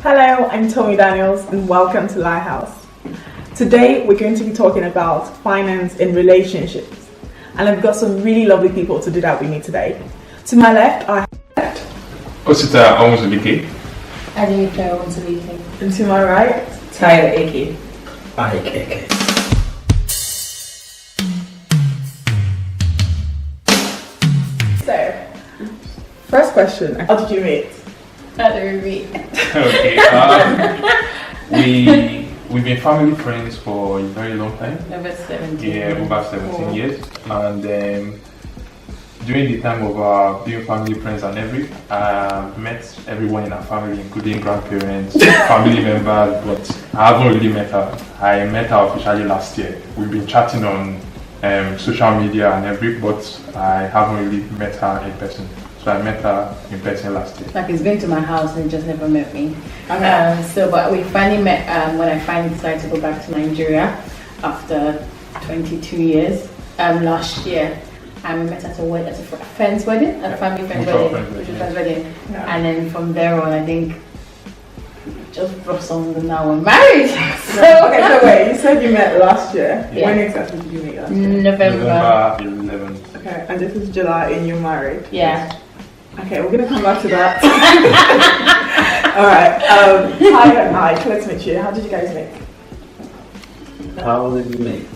Hello, I'm Tommy Daniels and welcome to Lighthouse. Today we're going to be talking about finance in relationships, and I've got some really lovely people to do that with me today. To my left I have Osita Onwuzulike. Adeyemi Onwuzulike. and to my right Tyler Eke. Ike. So, first question, how did you meet? How do we meet? Okay. We've been family friends for a very long time. Over 17. Yeah, over 17 years. And during the time of being family friends and met everyone in our family, including grandparents, family members, but I haven't really met her. I met her officially last year. We've been chatting on social media and but I haven't really met her in person. So I met her in person last year. Like, he's been to my house and he just never met me. Okay. But we finally met when I finally decided to go back to Nigeria after 22 years last year. And we met at a friend's wedding, at a family friend's wedding. Yeah. And then from there on, I think just blossomed and now we're married. So wait, you said you met last year. Yeah. When exactly did you meet last year? November. 11th. Okay, and this is July and you're married? Yeah. Okay, we're gonna come back to that. Alright, Tyler and Ike, let's meet you. How did you guys meet? How did we meet?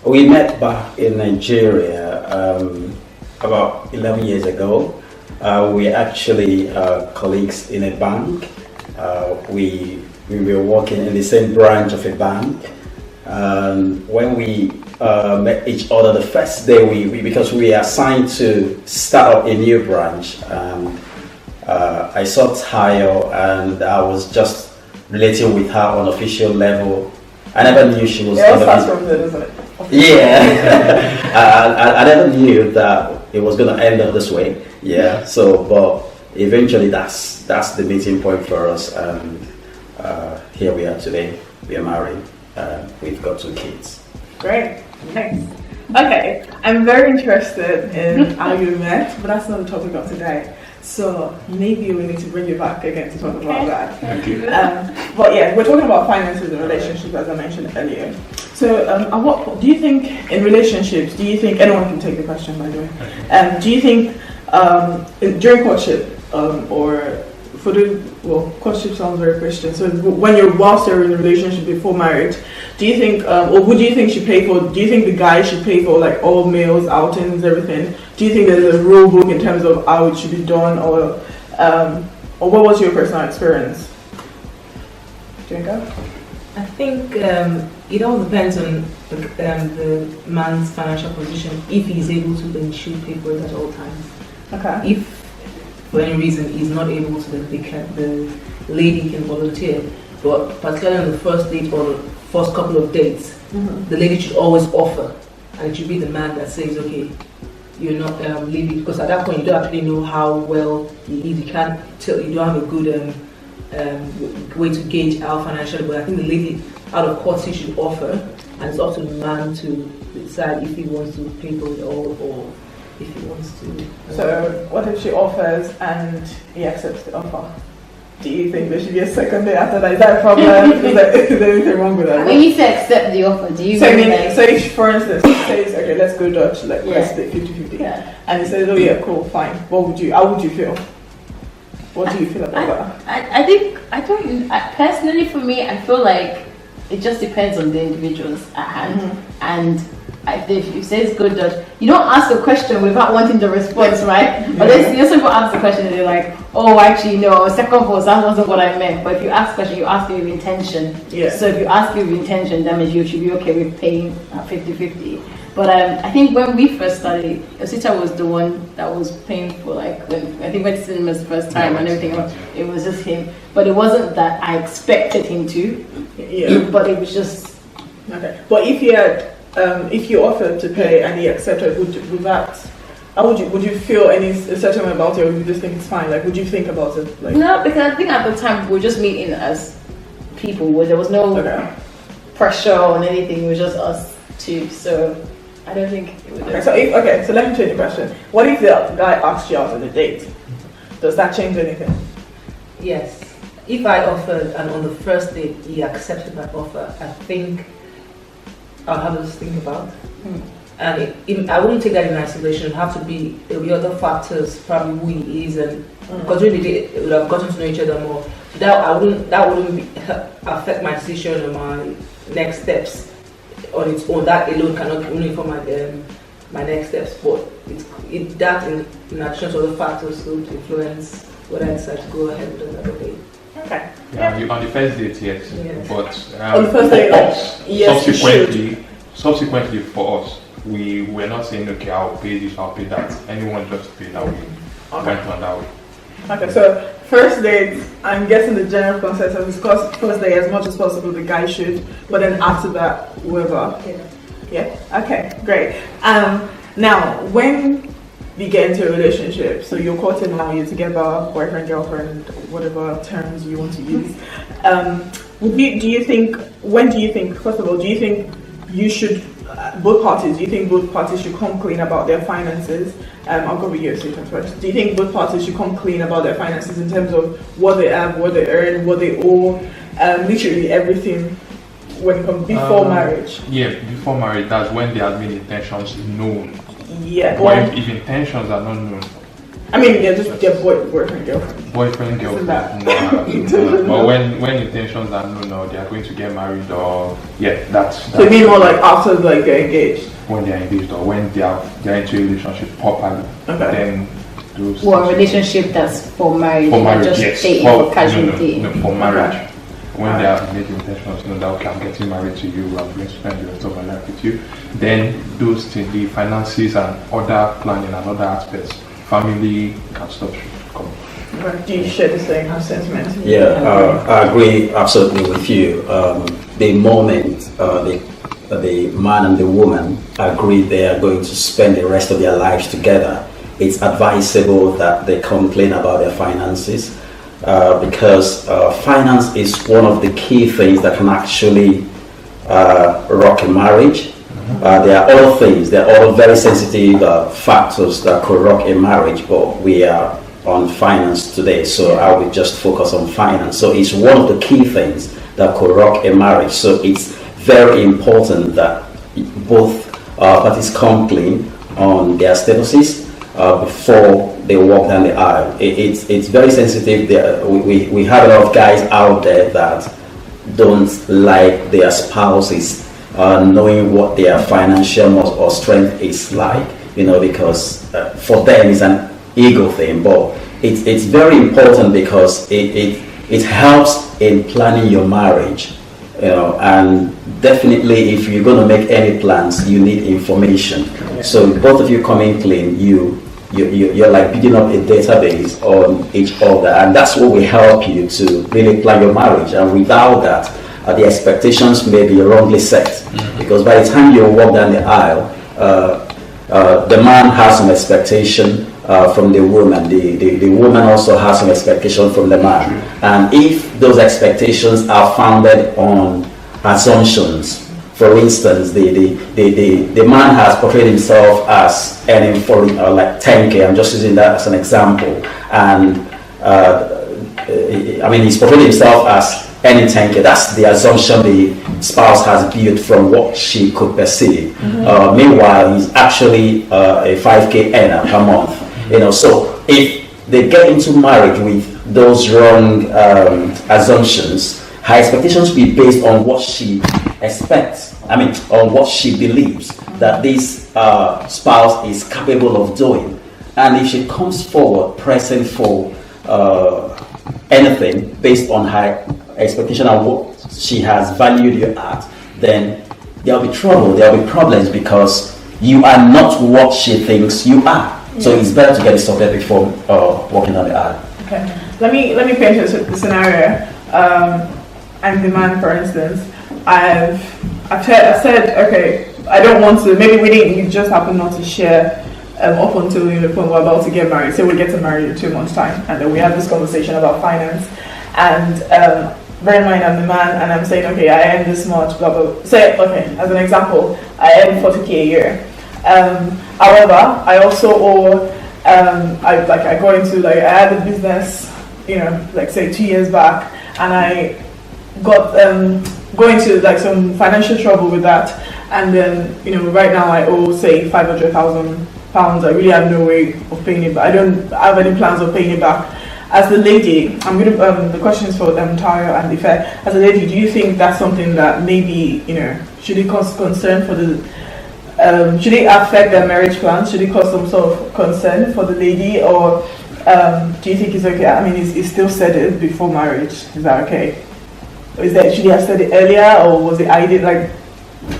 We met back in Nigeria about 11 years ago. We actually colleagues in a bank. We were working in the same branch of a bank. When we met each other the first day, because we were assigned to start up a new branch. I saw Tayo and I was just relating with her on official level. I never knew she was It all going starts to from there, doesn't it? Yeah, I never knew that it was going to end up this way. Yeah, so but eventually that's the meeting point for us, and here we are today. We are married. We've got 2 kids. Great, nice. Okay, I'm very interested in how you met, but that's not the topic of today. So maybe we need to bring you back again to talk about that. Thank you. But yeah, we're talking about finances and relationships, as I mentioned earlier. So, what do you think in relationships? Do you think anyone can take the question, by the way? Do you think during courtship or for the courtship sounds very Christian. So whilst you're in a relationship before marriage, do you think or would you think should pay for? Do you think the guy should pay for like all meals, outings, everything? Do you think there's a rule book in terms of how it should be done, or what was your personal experience? Do you go? I think it all depends on the man's financial position. If he's able to, then he should pay for it at all times. Okay. If for any reason he's not able to, then the lady can volunteer. But particularly on the first date or the first couple of dates, the lady should always offer, and it should be the man that says, okay, you're not leaving, because at that point you don't actually know how well he is. You can't tell. You don't have a good way to gauge how financially. But I think the lady, out of courtesy, should offer, and it's up to the man to decide if he wants to pay for it all or if he wants to. So what if she offers and he accepts the offer? Do you think there should be a second day after that? Is that a problem? Is there anything wrong with that? When you say accept the offer, do you So, mean like... so if, for instance, he says, okay, let's go Dutch, like let's split 50-50. Yeah. And he says, oh yeah, cool, fine. How would you feel? What do you feel about that? I think, personally for me, I feel like it just depends on the individuals at hand. And if you say it's good Dutch, you don't ask a question without wanting the response, right? But then you also ask the question and they're like, oh, actually, no, second course, that wasn't what I meant. But if you ask a question, you ask it with intention. Yeah. So if you ask it with intention, that means you should be okay with paying 50-50. But I think when we first started, Osita was the one that was paying for, like, when I think went to cinemas the first time and everything else. It was just him. But it wasn't that I expected him to. Yeah. But it was just... Okay. But if he had, if you offered to pay and he accepted, would you feel any certain way about it, or would you just think it's fine? Like, would you think about it? Like, no, because I think at the time we were just meeting as people, where there was no pressure on anything. It was just us two. So I don't think it would. Okay, so let me change the question. What if the guy asked you out on a date? Does that change anything? Yes. if I offered and on the first date he accepted my offer, I think I'll have to think about. And I wouldn't take that in isolation. It'll have to be, there'll be other factors, probably who he is, and because during the day we would have gotten to know each other more. That wouldn't affect my decision or my next steps on its own. That alone cannot only inform my next steps, but that in addition to other factors could influence whether I decide to go ahead with another date. Okay. Yeah, on the first date, yes. But on the first date, yes, subsequently for us, we were not saying, okay, I'll pay this, I'll pay that. Anyone just paid that way. Went on that way. Okay, so first date, I'm guessing the general consensus is because first date as much as possible the guy should, but then after that, whoever. Yeah. Okay, great. Now, when we get into a relationship, so you're courting now, you're together, boyfriend, girlfriend, whatever terms you want to use. When do you think, first of all, do you think you should, both parties should come clean about their finances? I'll go with you, Satan, first. Do you think both parties should come clean about their finances in terms of what they have, what they earn, what they owe, literally everything when it comes before marriage? Yeah, before marriage, that's when the admin intentions known. Yeah. But if intentions are not known, I mean, they're just boyfriend, girlfriend. Boyfriend, girlfriend. But when intentions are known, or they are going to get married, or that's. So you mean more like after like they're engaged? When they're engaged, or when they're into a relationship properly. Okay. Then those. Well, a relationship that's for marriage. For marriage, just yes. dating for casual dating. No, for marriage. Okay. When they have made the intentions known that, okay, I'm getting married to you, I'm going to spend the rest of my life with you, then those things, the finances and other planning and other aspects, family can stop coming. Do you share the same sentiment? Yeah, I agree absolutely with you. The moment the man and the woman agree they are going to spend the rest of their lives together, it's advisable that they complain about their finances. Because finance is one of the key things that can actually rock a marriage. There are other things, there are other very sensitive factors that could rock a marriage, but we are on finance today, so I will just focus on finance. So it's one of the key things that could rock a marriage. So it's very important that both parties come clean on their statuses before they walk down the aisle. It's very sensitive. We have a lot of guys out there that don't like their spouses knowing what their financial or strength is like, because for them it's an ego thing. But it's very important because it helps in planning your marriage, and definitely if you're going to make any plans, you need information. So both of you coming clean, you're like building up a database on each other, and that's what will help you to really plan your marriage. And without that, the expectations may be wrongly set, because by the time you walk down the aisle, the man has some expectation from the woman, the woman also has some expectation from the man, and if those expectations are founded on assumptions. For instance, the man has portrayed himself as earning for like 10K. I'm just using that as an example. And he's portrayed himself as earning 10K. That's the assumption the spouse has built from what she could perceive. Meanwhile, he's actually a 5K earner per month. So if they get into marriage with those wrong assumptions, her expectations will be based on what she expects, on what she believes that this spouse is capable of doing. And if she comes forward pressing for anything based on her expectation of what she has valued you at, then there'll be trouble, there'll be problems, because you are not what she thinks you are. So it's better to get it sorted before walking down the aisle. Okay. Let me paint a scenario. I'm the man, for instance. I've said, okay, I don't want to. Maybe we just happen not to share up until the point we're about to get married. So we get married in 2 months' time, and then we have this conversation about finance. And bear in mind, I'm the man, and I'm saying, okay, I earn this much, blah blah. Say, okay, as an example, I earn 40K a year. However, I also owe. I got into I had a business, say 2 years back. and I got going into like some financial trouble with that, and then right now I owe say £500,000. I really have no way of paying it back. I don't have any plans of paying it back. As the lady, I'm gonna the question is for Tayo and Ife. As a lady, do you think that's something that maybe should it cause concern for the should it affect their marriage plans? Should it cause some sort of concern for the lady, or do you think it's okay? I mean, it's still said it before marriage. Is that okay? Should he have said it earlier, or was it ideal? Like,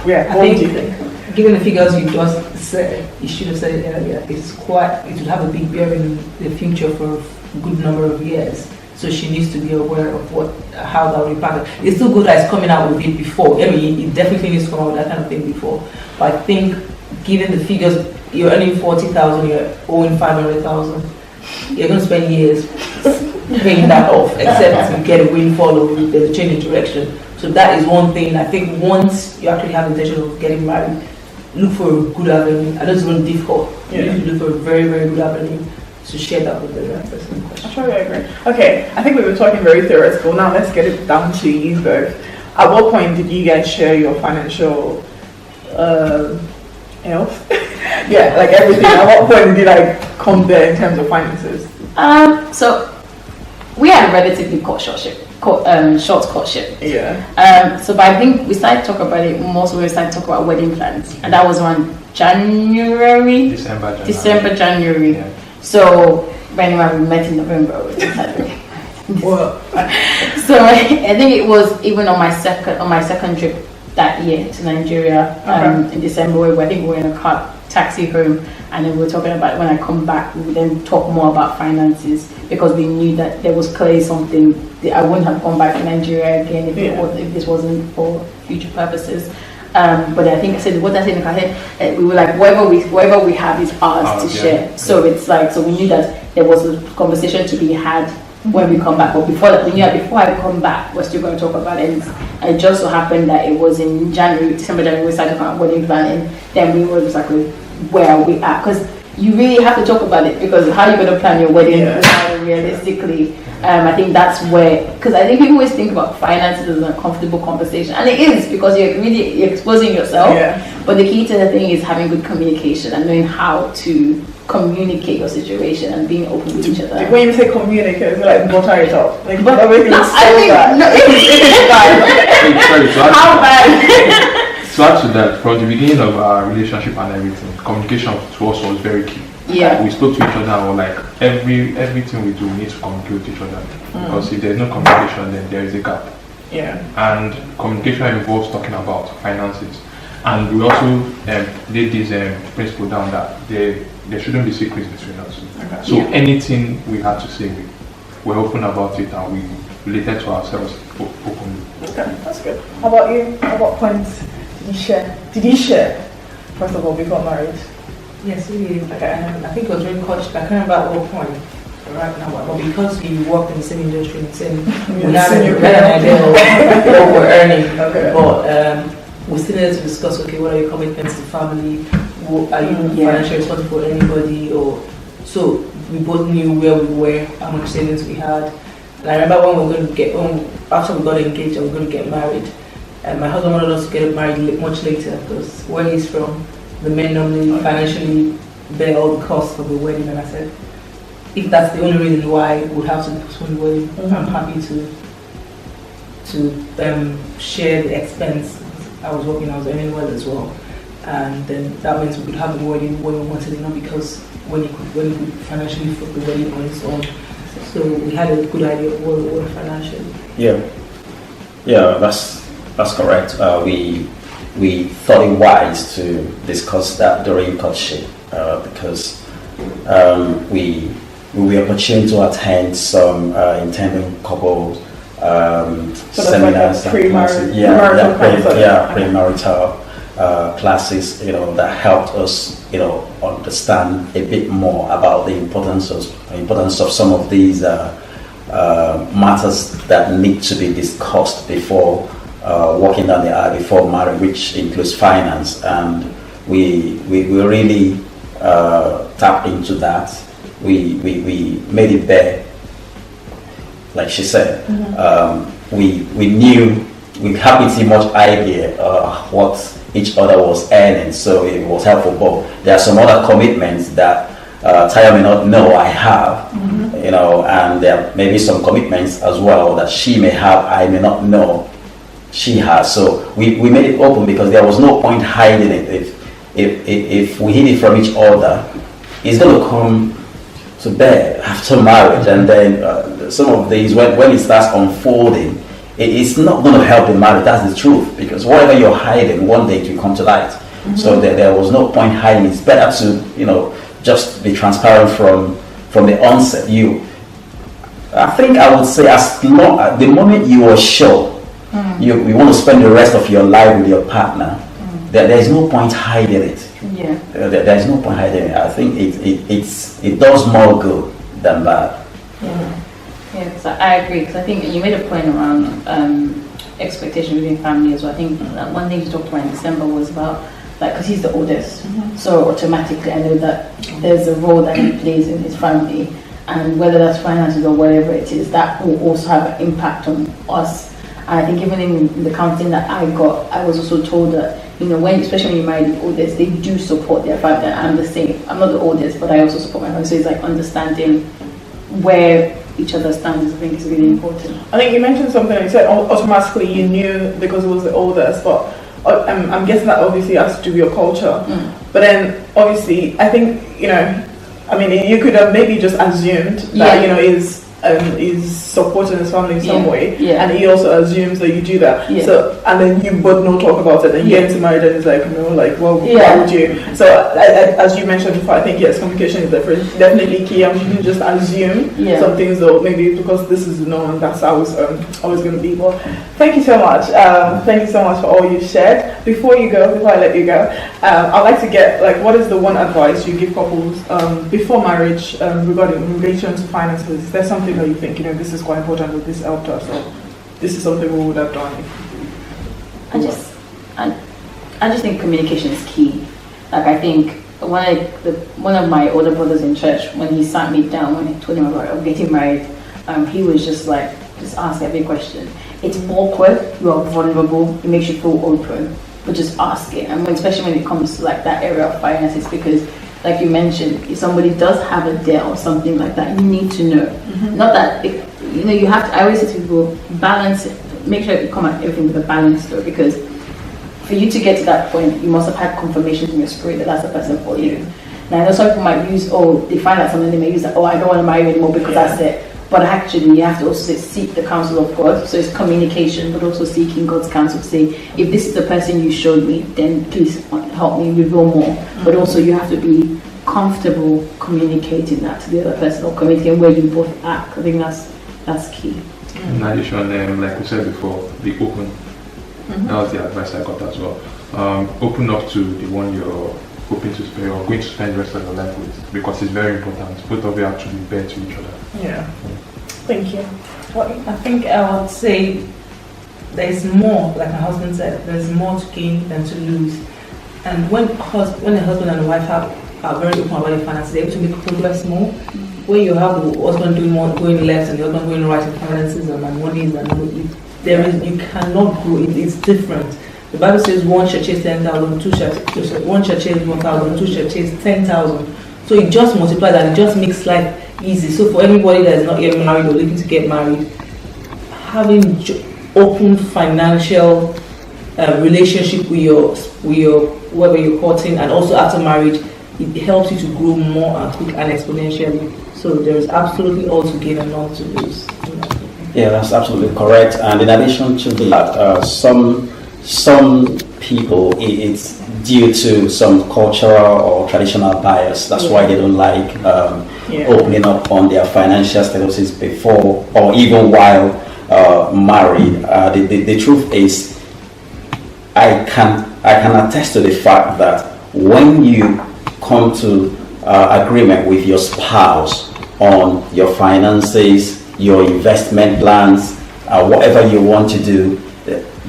yeah. What do you think? Given the figures you just said, you should have said it earlier. It would have a big bearing in the future for a good number of years. So she needs to be aware of how that will impact her. It's still good that it's coming out with it before. I mean, it definitely needs to come out with that kind of thing before. But I think, given the figures, you're earning 40,000, you're owing 500,000. You're going to spend years paying that off, except you get a windfall or there's a change in direction. So that is one thing. I think once you actually have the intention of getting married, look for a good avenue. I know it's going to be difficult. You need to look for a very, very good avenue to share that with the right person in question. I totally agree. Okay, I think we were talking very theoretical. Now let's get it down to you both. At what point did you guys share your financial health? Yeah, like everything. At what point did you come there in terms of finances? So we had a relatively short courtship. Yeah. So but I think we started talking about it most when we started talking about wedding plans, and that was around December, January. Yeah. So when we met in November, we Well, so I think it was even on my second trip that year to Nigeria in December, where I think we were in a taxi home, and then we were talking about when I come back, we would then talk more about finances, because we knew that there was clearly something that I wouldn't have gone back to Nigeria again if this wasn't for future purposes. But I think I said what I said we were like, whatever we have is ours to share. So it's like, so we knew that there was a conversation to be had when we come back. But before that, we knew that before I come back, we're still going to talk about it. And it just so happened that it was in December, January, we started talking about wedding planning. Then we were just like, where are we at? Because you really have to talk about it, because how are you going to plan your wedding realistically? I think that's where, because I think people always think about finances as an uncomfortable conversation, and it is, because you're really exposing yourself. But the key to the thing is having good communication and knowing how to communicate your situation and being open with each other. When you say communicate, it's like butter it up. Like, but everything is bad. How bad? To add to that, from the beginning of our relationship and everything, communication to us was very key. Yeah. We spoke to each other, or like everything we do, we need to communicate with each other. Because if there's no communication, then there is a gap. Yeah. And communication involves talking about finances. And we also did this principle down that there shouldn't be secrets between us. Okay. So anything we had to say, we're open about it, and we related to ourselves openly. Okay, that's good. How about you? At what point did you share? First of all, before marriage? Yes, we did. I think it was during courtship. I can't remember at what point right now, but because we worked in the same industry, we had an idea of what we're earning. Okay. But we still needed to discuss, okay, what are your commitments to family? Are you financially responsible for anybody? So we both knew where we were, how much savings we had. And I remember when we were going to get after we got engaged and we were going to get married. And my husband wanted us to get married much later, because where he's from, the men normally financially bear all the costs of the wedding. And I said, if that's the only reason why we have to postpone the wedding, I'm happy to share the expense. I was earning well as well, and then that means we could have the wedding when we wanted it, not because when you could financially put the wedding on its own. So we had a good idea of where we were financially. Yeah, that's correct. We thought it wise to discuss that during courtship, because we were opportune to attend some intending couple seminars, premarital classes, that helped us, understand a bit more about the importance of some of these matters that need to be discussed before walking down the aisle, before marriage, which includes finance. And we really tapped into that. We made it bare, like she said. We knew, we had pretty much idea what each other was earning, so it was helpful. But there are some other commitments that Taya may not know I have, you know, and there may be some commitments as well that she may have, I may not know she has. So we made it open because there was no point hiding it. If we hid it from each other, it's going to come to bear after marriage, and then some of these, when it starts unfolding, it's not going to help the marriage. That's the truth, because whatever you're hiding, one day it will come to light. So there was no point hiding. It's better to, you know, just be transparent from the onset. I think I would say, as long the moment you are sure you want to spend the rest of your life with your partner, there is no point hiding it. Yeah. There is no point hiding it. I think it does more good than bad. Yeah, so I agree, because I think you made a point around expectation within family as well. I think one thing you talked about in December was about, like, because he's the oldest, so automatically I know that there's a role that he plays in his family, and whether that's finances or whatever it is, that will also have an impact on us. And I think even in the counseling that I got, I was also told that, you know, especially when you marry the oldest, they do support their family. And I'm the same. I'm not the oldest, but I also support my family. So it's like understanding where each other stands, I think, is really important. I think you mentioned something, you said automatically you knew because it was the oldest, but I'm guessing that obviously has to do with your culture. But then obviously, I think, you know, I mean, you could have maybe just assumed that, you know, is supporting his family in some way, and he also assumes that you do that. So, and then you both no talk about it, and he gets married and is like, no, like, well, why would you? So, as you mentioned before, I think yes, communication is definitely key. I mean, you can just assume some things, though, maybe because this is known, that's how it's always going to be. Well, thank you so much. Thank you so much for all you shared. Before I let you go, I'd like to get, like, what is the one advice you give couples before marriage regarding in relation to finances? Is there something that you think, you know, this is quite important, or this helped us, or this is something we would have done? I just think communication is key. Like, I think one of my older brothers in church, when he sat me down, when I told him about getting married, he was just like, just ask every question. It's awkward, you are vulnerable, it makes you feel open, but just ask it. And especially when it comes to like that area of finances, because like you mentioned, if somebody does have a debt or something like that, you need to know. Not that, you know, you have to, I always say to people, balance it, make sure you come at everything with a balance though, because for you to get to that point, you must have had confirmation in your spirit that that's the person for you. Now I know some people might use, they find out something, they may use that, I don't want to marry you anymore because that's it. But actually, you have to also seek the counsel of God. So it's communication, but also seeking God's counsel to say, if this is the person you showed me, then please help me reveal more. But also, you have to be comfortable communicating that to the other person, or communicating where you both act. I think that's key. In addition, like we said before, be open. That was the advice I got as well. Open up to the one you're hoping to spend or going to spend the rest of your life with, because it's very important. Both of you actually bear to each other. Yeah. Thank you. I think I would say there's more, like my husband said, there's more to gain than to lose. And when the husband and the wife are very open about their finances, they're able to make progress more. When you have the husband doing more, going left, and the husband going right in finances and monies, and you cannot grow. It's different. The Bible says one shall chase 10,000, one shall chase 1,000, two shall chase 10,000. So it just multiplies and it just makes life easy. So for anybody that is not yet married or looking to get married, having open financial relationship with your whoever you're courting, and also after marriage, it helps you to grow more and quick and exponentially. So there is absolutely all to gain and none to lose. Yeah, that's absolutely correct. And in addition to that, some people, it's due to some cultural or traditional bias. That's why they don't like opening up on their financial statuses before or even while married. The truth is, I can attest to the fact that when you come to agreement with your spouse on your finances, your investment plans, whatever you want to do,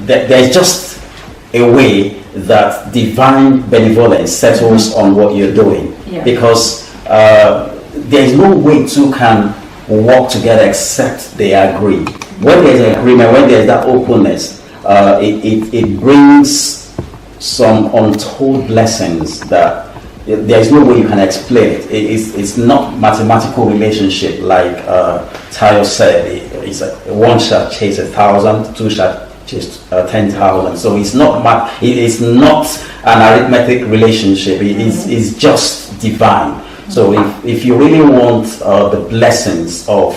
there's just a way that divine benevolence settles on what you're doing, because there is no way two can work together except they agree. When there's an agreement, when there's that openness, it brings some untold blessings that there's no way you can explain it. It's not mathematical relationship like Tayo said. It's one shall chase 1,000, two shall chase 10,000. So it's not an arithmetic relationship. It's just divine. So if you really want the blessings of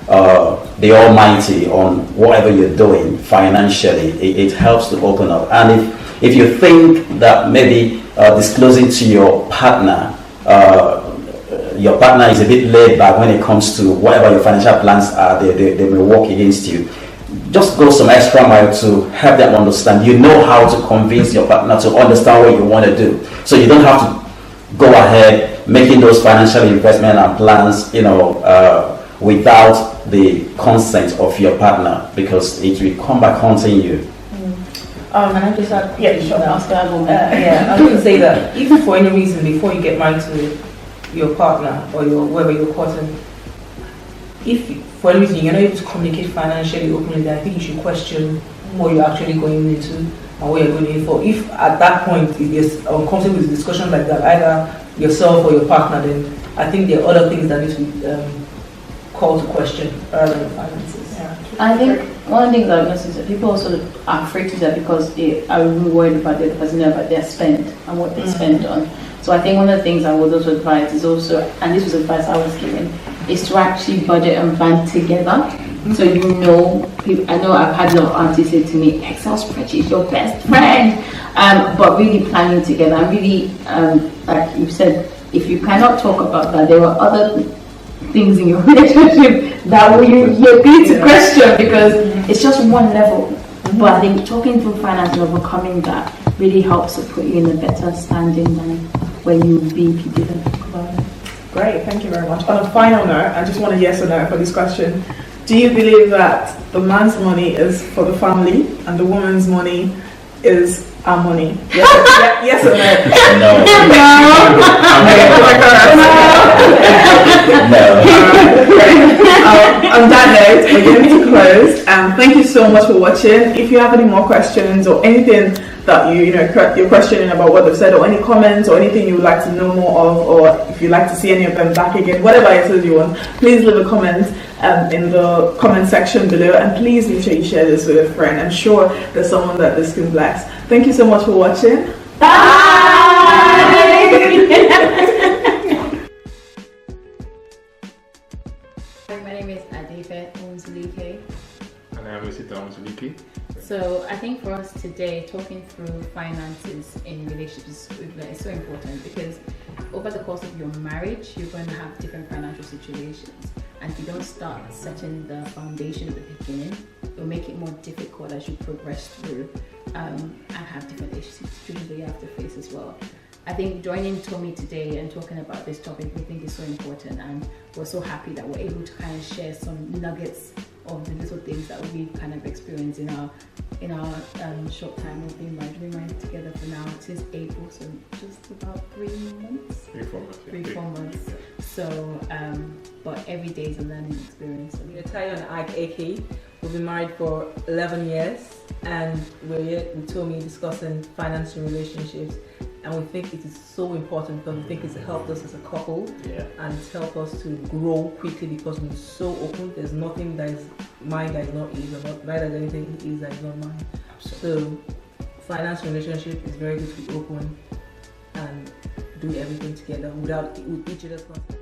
the Almighty on whatever you're doing financially, it helps to open up. And if you think that maybe disclosing to your partner is a bit laid back when it comes to whatever your financial plans are, they may work against you. Just go some extra mile to help them understand. You know how to convince your partner to understand what you want to do. So you don't have to go ahead making those financial investment and plans, without the consent of your partner, because it will come back haunting you. Can I just add? Yeah, sure. I was going to say that if for any reason before you get married to your partner or whoever you're courting, if for any reason you're not able to communicate financially openly, then I think you should question what you're actually going into and what you're going in for. If at that point you're uncomfortable with discussions like that, either yourself or your partner, then I think there are other things that need to be called to question rather than finances. Yeah. I think one of the things I've noticed is that people also are afraid to do that because they are really worried about the other person, about their spend and what they spend on. So I think one of the things I would also advise is also, and this was advice I was given, is to actually budget and plan together. So I know I've had a lot of aunties say to me, Excel spreadsheet is your best friend. But really planning together and really, like you said, if you cannot talk about that, there are other things in your relationship that you're going to question because it's just one level. But I think talking through finance and overcoming that really helps to put you in a better standing than when you didn't talk about it. Great, thank you very much. On a final note, I just want a yes or no for this question. Do you believe that the man's money is for the family and the woman's money is our money? Yes or no? On that note, we're going to close. Thank you so much for watching. If you have any more questions or anything that you're questioning about what they've said, or any comments or anything you would like to know more of, or if you'd like to see any of them back again, whatever it is you want, please leave a comment in the comment section below, and please make sure you share this with a friend. I'm sure there's someone that this can bless. Thank you so much for watching. Bye! My name is Adife Onzulike. And I am Mr. Onzulike. So I think for us today, talking through finances in relationships is so important because over the course of your marriage, you're going to have different financial situations. And if you don't start setting the foundation at the beginning, it'll make it more difficult as you progress through and have different issues that you have to face as well. I think joining Tommy today and talking about this topic, we think is so important, and we're so happy that we're able to kind of share some nuggets of the little things that we've kind of experienced in our short time of being married together for now since April, so just about 3 months. 3-4 months. So, but every day is a learning experience. We're Tayo and Ike AK. We've been married for 11 years, and we're here with Tommy discussing finance and relationships. And we think it is so important because we think it's helped us as a couple, and it's helped us to grow quickly because we're so open. There's nothing that is mine that is not his, or neither is anything his that is not mine. Absolutely. So, finance relationship is very good to be open and do everything together with each other's consent.